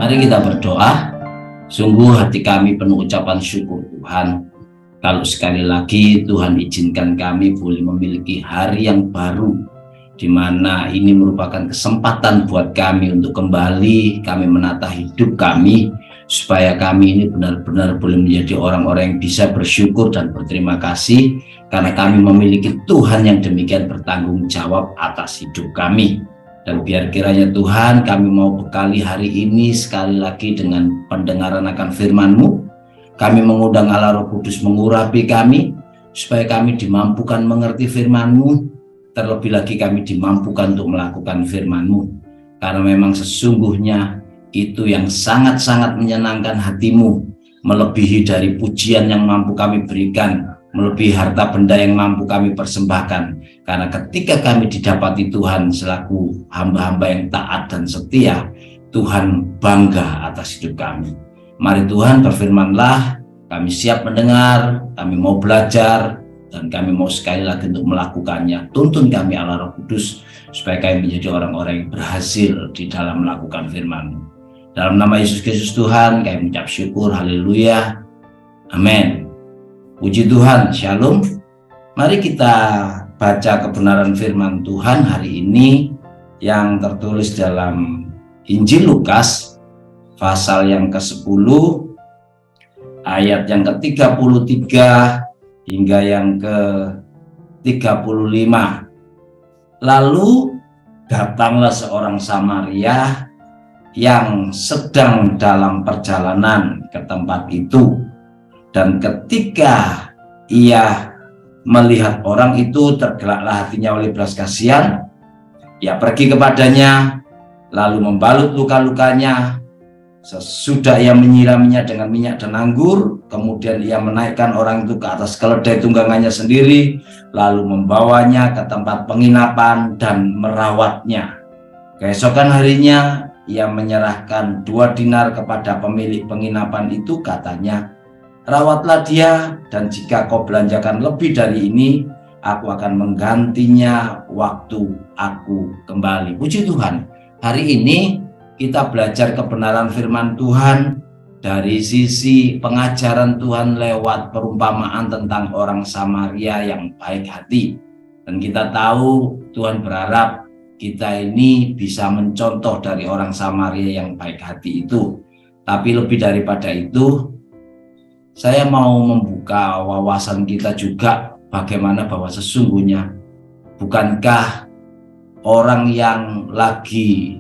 Mari kita berdoa. Sungguh hati kami penuh ucapan syukur Tuhan, kalau sekali lagi Tuhan izinkan kami boleh memiliki hari yang baru, di mana ini merupakan kesempatan buat kami untuk kembali kami menata hidup kami, supaya kami ini benar-benar boleh menjadi orang-orang yang bisa bersyukur dan berterima kasih, karena kami memiliki Tuhan yang demikian bertanggung jawab atas hidup kami. Dan biar kiranya Tuhan, kami mau bekali hari ini sekali lagi dengan pendengaran akan firman-Mu. Kami mengundang Allah Roh Kudus mengurapi kami, supaya kami dimampukan mengerti firman-Mu. Terlebih lagi kami dimampukan untuk melakukan firman-Mu. Karena memang sesungguhnya itu yang sangat-sangat menyenangkan hati-Mu, melebihi dari pujian yang mampu kami berikan, melebihi harta benda yang mampu kami persembahkan. Karena ketika kami didapati Tuhan selaku hamba-hamba yang taat dan setia, Tuhan bangga atas hidup kami. Mari Tuhan, berfirman-Lah, kami siap mendengar, kami mau belajar, dan kami mau sekali lagi untuk melakukannya. Tuntun kami Allah Roh Kudus, supaya kami menjadi orang-orang yang berhasil di dalam melakukan firman-Mu. Dalam nama Yesus Kristus Tuhan, kami mengucap syukur, haleluya, amin. Puji Tuhan, shalom. Mari kita baca kebenaran firman Tuhan hari ini yang tertulis dalam Injil Lukas pasal yang ke-10 ayat yang ke-33 hingga yang ke-35. Lalu datanglah seorang Samaria yang sedang dalam perjalanan ke tempat itu, dan ketika ia melihat orang itu, tergeraklah hatinya oleh belas kasihan. Ia pergi kepadanya, lalu membalut luka-lukanya. Sesudah ia menyiraminya dengan minyak dan anggur, kemudian ia menaikkan orang itu ke atas keledai tunggangannya sendiri, lalu membawanya ke tempat penginapan dan merawatnya. Keesokan harinya ia menyerahkan 2 dinar kepada pemilik penginapan itu, katanya, "Rawatlah dia, dan jika kau belanjakan lebih dari ini, aku akan menggantinya waktu aku kembali." Puji Tuhan, hari ini kita belajar kebenaran firman Tuhan dari sisi pengajaran Tuhan lewat perumpamaan tentang orang Samaria yang baik hati. Dan kita tahu Tuhan berharap kita ini bisa mencontoh dari orang Samaria yang baik hati itu. Tapi lebih daripada itu, saya mau membuka wawasan kita juga bagaimana bahwa sesungguhnya bukankah orang yang lagi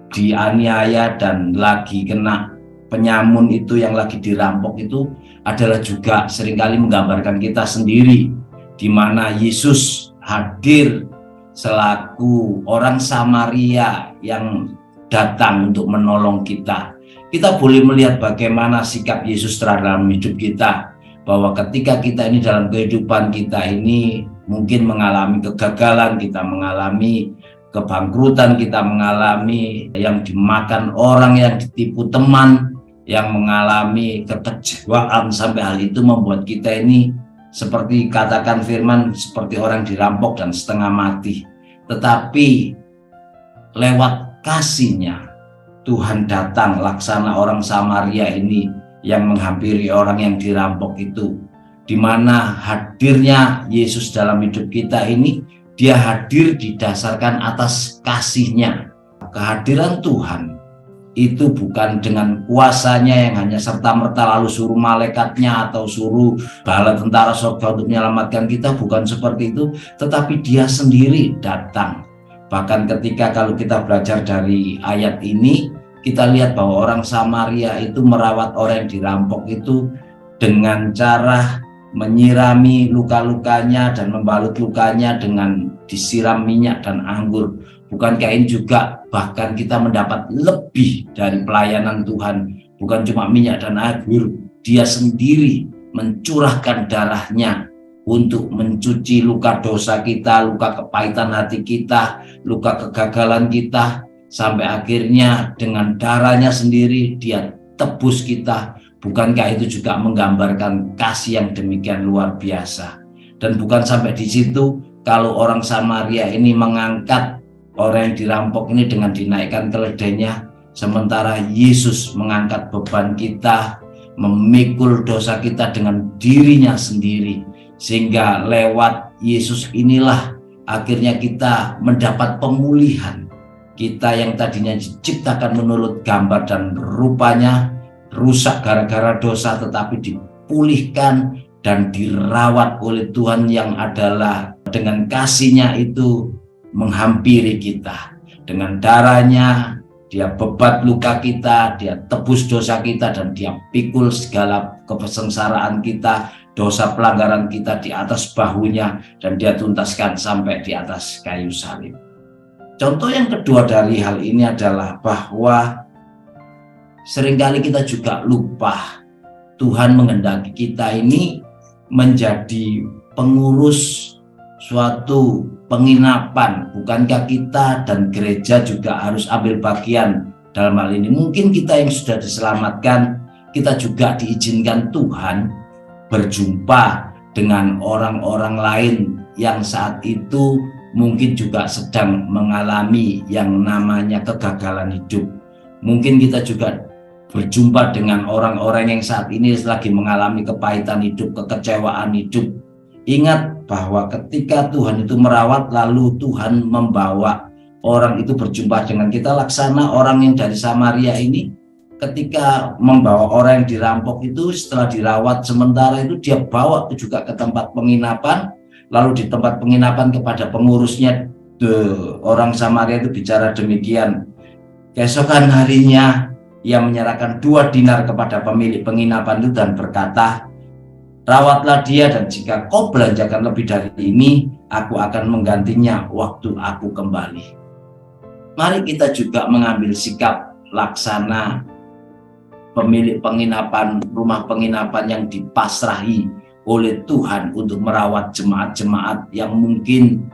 dianiaya dan lagi kena penyamun itu, yang lagi dirampok itu adalah juga seringkali menggambarkan kita sendiri, di mana Yesus hadir selaku orang Samaria yang datang untuk menolong kita. Kita boleh melihat bagaimana sikap Yesus terhadap hidup kita, bahwa ketika kita ini dalam kehidupan kita ini mungkin mengalami kegagalan, kita mengalami kebangkrutan, kita mengalami yang dimakan orang, yang ditipu teman, yang mengalami kekecewaan, sampai hal itu membuat kita ini seperti katakan firman, seperti orang dirampok dan setengah mati. Tetapi lewat kasih-Nya Tuhan datang laksana orang Samaria ini yang menghampiri orang yang dirampok itu, di mana hadirnya Yesus dalam hidup kita ini, Dia hadir didasarkan atas kasih-Nya. Kehadiran Tuhan itu bukan dengan kuasanya yang hanya serta-merta lalu suruh malaikatnya atau suruh bala tentara surga untuk menyelamatkan kita, bukan seperti itu, tetapi Dia sendiri datang. Bahkan ketika kalau kita belajar dari ayat ini, kita lihat bahwa orang Samaria itu merawat orang yang dirampok itu dengan cara menyirami luka-lukanya dan membalut lukanya dengan disiram minyak dan anggur. Bukankah ini juga bahkan kita mendapat lebih dari pelayanan Tuhan? Bukan cuma minyak dan anggur, Dia sendiri mencurahkan darahnya untuk mencuci luka dosa kita, luka kepahitan hati kita, luka kegagalan kita, sampai akhirnya dengan darahnya sendiri Dia tebus kita. Bukankah itu juga menggambarkan kasih yang demikian luar biasa? Dan bukan sampai di situ, kalau orang Samaria ini mengangkat orang yang dirampok ini dengan dinaikkan keledainya, sementara Yesus mengangkat beban kita, memikul dosa kita dengan dirinya sendiri, sehingga lewat Yesus inilah akhirnya kita mendapat pemulihan. Kita yang tadinya diciptakan menurut gambar dan rupanya, rusak gara-gara dosa, tetapi dipulihkan dan dirawat oleh Tuhan yang adalah dengan kasih-Nya itu menghampiri kita. Dengan darah-Nya Dia bebat luka kita, Dia tebus dosa kita, dan Dia pikul segala kesengsaraan kita, dosa pelanggaran kita di atas bahunya, dan Dia tuntaskan sampai di atas kayu salib. Contoh yang kedua dari hal ini adalah bahwa seringkali kita juga lupa Tuhan menghendaki kita ini menjadi pengurus suatu penginapan. Bukankah kita dan gereja juga harus ambil bagian dalam hal ini? Mungkin kita yang sudah diselamatkan, kita juga diizinkan Tuhan berjumpa dengan orang-orang lain yang saat itu mungkin juga sedang mengalami yang namanya kegagalan hidup. Mungkin kita juga berjumpa dengan orang-orang yang saat ini lagi mengalami kepahitan hidup, kekecewaan hidup. Ingat bahwa ketika Tuhan itu merawat, lalu Tuhan membawa orang itu berjumpa dengan kita. Laksana orang yang dari Samaria ini, ketika membawa orang yang dirampok itu, setelah dirawat sementara itu dia bawa juga ke tempat penginapan. Lalu di tempat penginapan kepada pengurusnya, orang Samaria itu bicara demikian. Keesokan harinya ia menyerahkan 2 dinar kepada pemilik penginapan itu dan berkata, "Rawatlah dia, dan jika kau belanjakan lebih dari ini, aku akan menggantinya waktu aku kembali." Mari kita juga mengambil sikap laksana pemilik penginapan, rumah penginapan yang dipasrahi oleh Tuhan untuk merawat jemaat-jemaat yang mungkin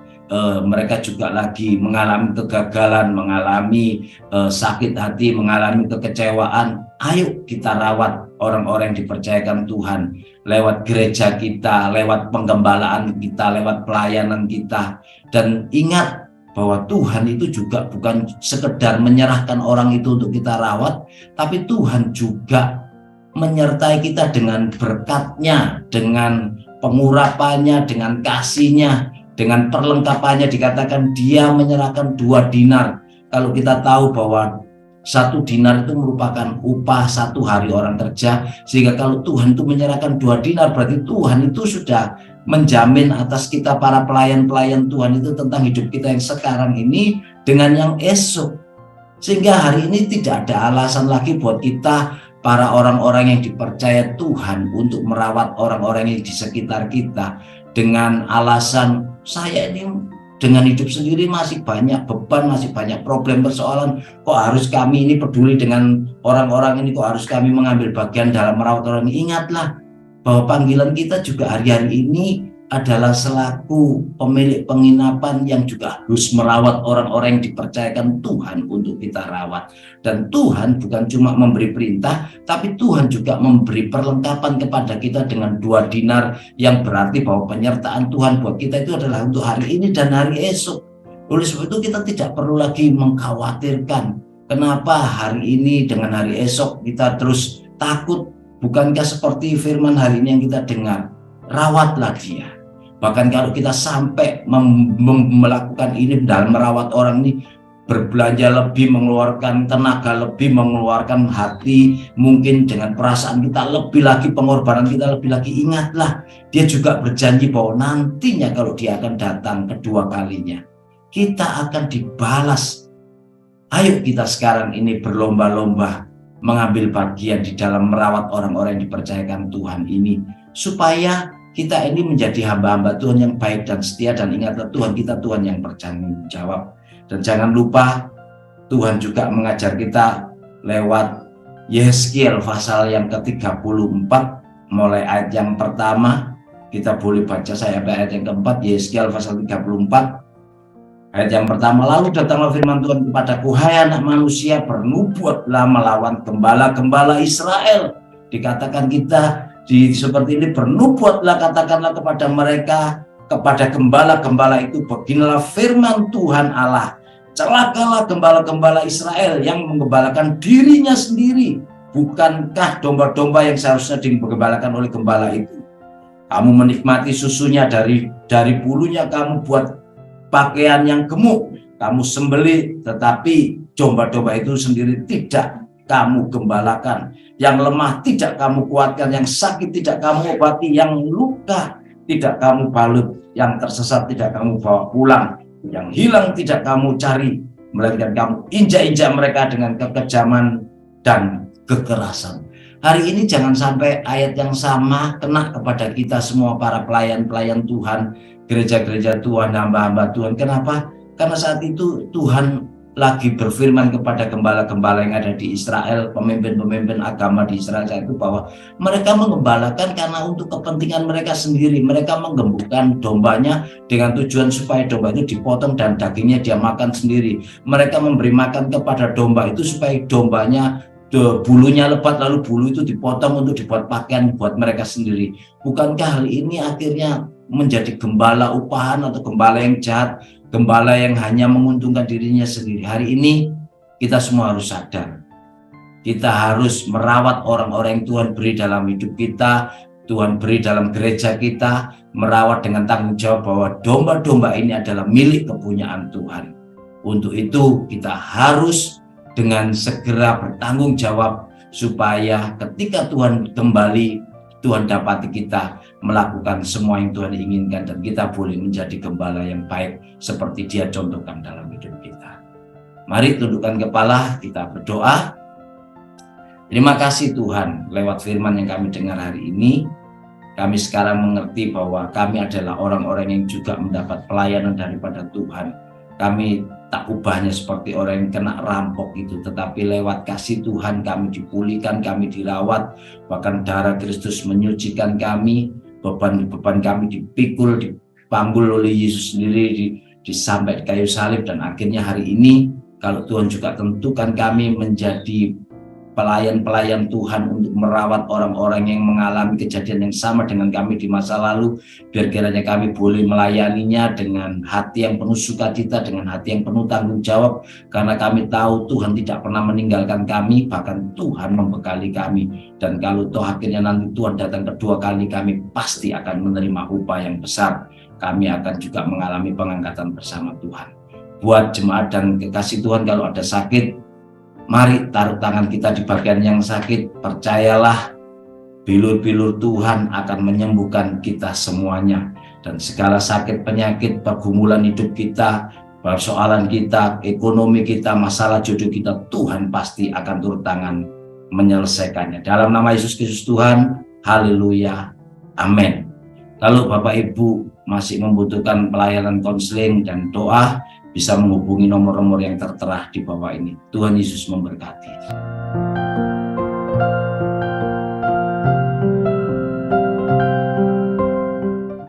mereka juga lagi mengalami kegagalan, mengalami sakit hati, mengalami kekecewaan. Ayo kita rawat orang-orang yang dipercayakan Tuhan lewat gereja kita, lewat penggembalaan kita, lewat pelayanan kita. Dan ingat bahwa Tuhan itu juga bukan sekedar menyerahkan orang itu untuk kita rawat, tapi Tuhan juga menyertai kita dengan berkat-Nya, dengan pengurapannya, dengan kasih-Nya, dengan perlengkapannya. Dikatakan Dia menyerahkan 2 dinar. Kalau kita tahu bahwa 1 dinar itu merupakan upah 1 hari orang kerja, sehingga kalau Tuhan itu menyerahkan 2 dinar, berarti Tuhan itu sudah menjamin atas kita para pelayan-pelayan Tuhan itu tentang hidup kita yang sekarang ini dengan yang esok. Sehingga hari ini tidak ada alasan lagi buat kita, para orang-orang yang dipercaya Tuhan, untuk merawat orang-orang yang di sekitar kita dengan alasan saya ini dengan hidup sendiri masih banyak beban, masih banyak problem, persoalan, kok harus kami ini peduli dengan orang-orang ini, kok harus kami mengambil bagian dalam merawat orang ini. Ingatlah bahwa panggilan kita juga hari-hari ini adalah selaku pemilik penginapan yang juga harus merawat orang-orang yang dipercayakan Tuhan untuk kita rawat. Dan Tuhan bukan cuma memberi perintah, tapi Tuhan juga memberi perlengkapan kepada kita dengan 2 dinar, yang berarti bahwa penyertaan Tuhan buat kita itu adalah untuk hari ini dan hari esok. Oleh sebab itu kita tidak perlu lagi mengkhawatirkan kenapa hari ini dengan hari esok kita terus takut. Bukankah seperti firman hari ini yang kita dengar, rawatlah dia. Bahkan kalau kita sampai melakukan ini dalam merawat orang ini, berbelanja lebih, mengeluarkan tenaga lebih, mengeluarkan hati, mungkin dengan perasaan kita lebih lagi, pengorbanan kita lebih lagi, ingatlah Dia juga berjanji bahwa nantinya kalau Dia akan datang kedua kalinya, kita akan dibalas. Ayo kita sekarang ini berlomba-lomba mengambil bagian di dalam merawat orang-orang yang dipercayakan Tuhan ini, supaya kita ini menjadi hamba-hamba Tuhan yang baik dan setia. Dan ingatlah Tuhan kita Tuhan yang bertanggung jawab. Dan jangan lupa Tuhan juga mengajar kita lewat Yehezkiel pasal yang ke-34, mulai ayat yang pertama. Kita boleh baca saya ayat yang keempat, Yehezkiel pasal 34 ayat yang pertama. "Lalu datanglah firman Tuhan kepadaku, hai anak manusia, bernubuatlah melawan gembala-gembala Israel." Dikatakan kita seperti ini, bernubuatlah, katakanlah kepada mereka, kepada gembala-gembala itu, beginilah firman Tuhan Allah celakalah gembala-gembala Israel yang menggembalakan dirinya sendiri. Bukankah domba-domba yang seharusnya digembalakan oleh gembala itu? Kamu menikmati susunya dari bulunya, kamu buat pakaian yang gemuk, kamu sembelih, tetapi domba-domba itu sendiri tidak kamu gembalakan. Yang lemah tidak kamu kuatkan, yang sakit tidak kamu obati, yang luka tidak kamu balut, yang tersesat tidak kamu bawa pulang, yang hilang tidak kamu cari, melainkan kamu injak-injak mereka dengan kekejaman dan kekerasan. Hari ini jangan sampai ayat yang sama kena kepada kita semua, para pelayan-pelayan Tuhan, gereja-gereja Tuhan, hamba-hamba Tuhan. Kenapa? Karena saat itu Tuhan lagi berfirman kepada gembala-gembala yang ada di Israel, pemimpin-pemimpin agama di Israel saat itu, bahwa mereka mengembalakan karena untuk kepentingan mereka sendiri. Mereka menggembukkan dombanya dengan tujuan supaya domba itu dipotong dan dagingnya dia makan sendiri. Mereka memberi makan kepada domba itu supaya dombanya bulunya lebat, lalu bulu itu dipotong untuk dibuat pakaian buat mereka sendiri. Bukankah hal ini akhirnya menjadi gembala upahan atau gembala yang jahat, gembala yang hanya menguntungkan dirinya sendiri? Hari ini kita semua harus sadar, kita harus merawat orang-orang yang Tuhan beri dalam hidup kita, Tuhan beri dalam gereja kita, merawat dengan tanggung jawab bahwa domba-domba ini adalah milik kepunyaan Tuhan. Untuk itu kita harus dengan segera bertanggung jawab supaya ketika Tuhan kembali, Tuhan dapati kita melakukan semua yang Tuhan inginkan dan kita boleh menjadi gembala yang baik seperti Dia contohkan dalam hidup kita. Mari tundukkan kepala, kita berdoa. Terima kasih Tuhan, lewat firman yang kami dengar hari ini, kami sekarang mengerti bahwa kami adalah orang-orang yang juga mendapat pelayanan daripada Tuhan. Kami tak ubahnya seperti orang yang kena rampok itu, tetapi lewat kasih Tuhan kami dipulihkan, kami dirawat, bahkan darah Kristus menyucikan kami, beban-beban kami dipikul, dipanggul oleh Yesus sendiri, disampai kayu salib, dan akhirnya hari ini kalau Tuhan juga tentukan kami menjadi pelayan-pelayan Tuhan untuk merawat orang-orang yang mengalami kejadian yang sama dengan kami di masa lalu, biar kiranya kami boleh melayaninya dengan hati yang penuh sukacita, dengan hati yang penuh tanggung jawab, karena kami tahu Tuhan tidak pernah meninggalkan kami, bahkan Tuhan membekali kami. Dan kalau toh akhirnya nanti Tuhan datang kedua kali, kami pasti akan menerima upah yang besar. Kami akan juga mengalami pengangkatan bersama Tuhan. Buat jemaat dan kekasih Tuhan, kalau ada sakit, mari taruh tangan kita di bagian yang sakit. Percayalah, bilur-bilur Tuhan akan menyembuhkan kita semuanya. Dan segala sakit, penyakit, pergumulan hidup kita, persoalan kita, ekonomi kita, masalah jodoh kita, Tuhan pasti akan turun tangan menyelesaikannya. Dalam nama Yesus Kristus Tuhan, haleluya, amin. Kalau Bapak Ibu masih membutuhkan pelayanan konseling dan doa, bisa menghubungi nomor-nomor yang tertera di bawah ini. Tuhan Yesus memberkati.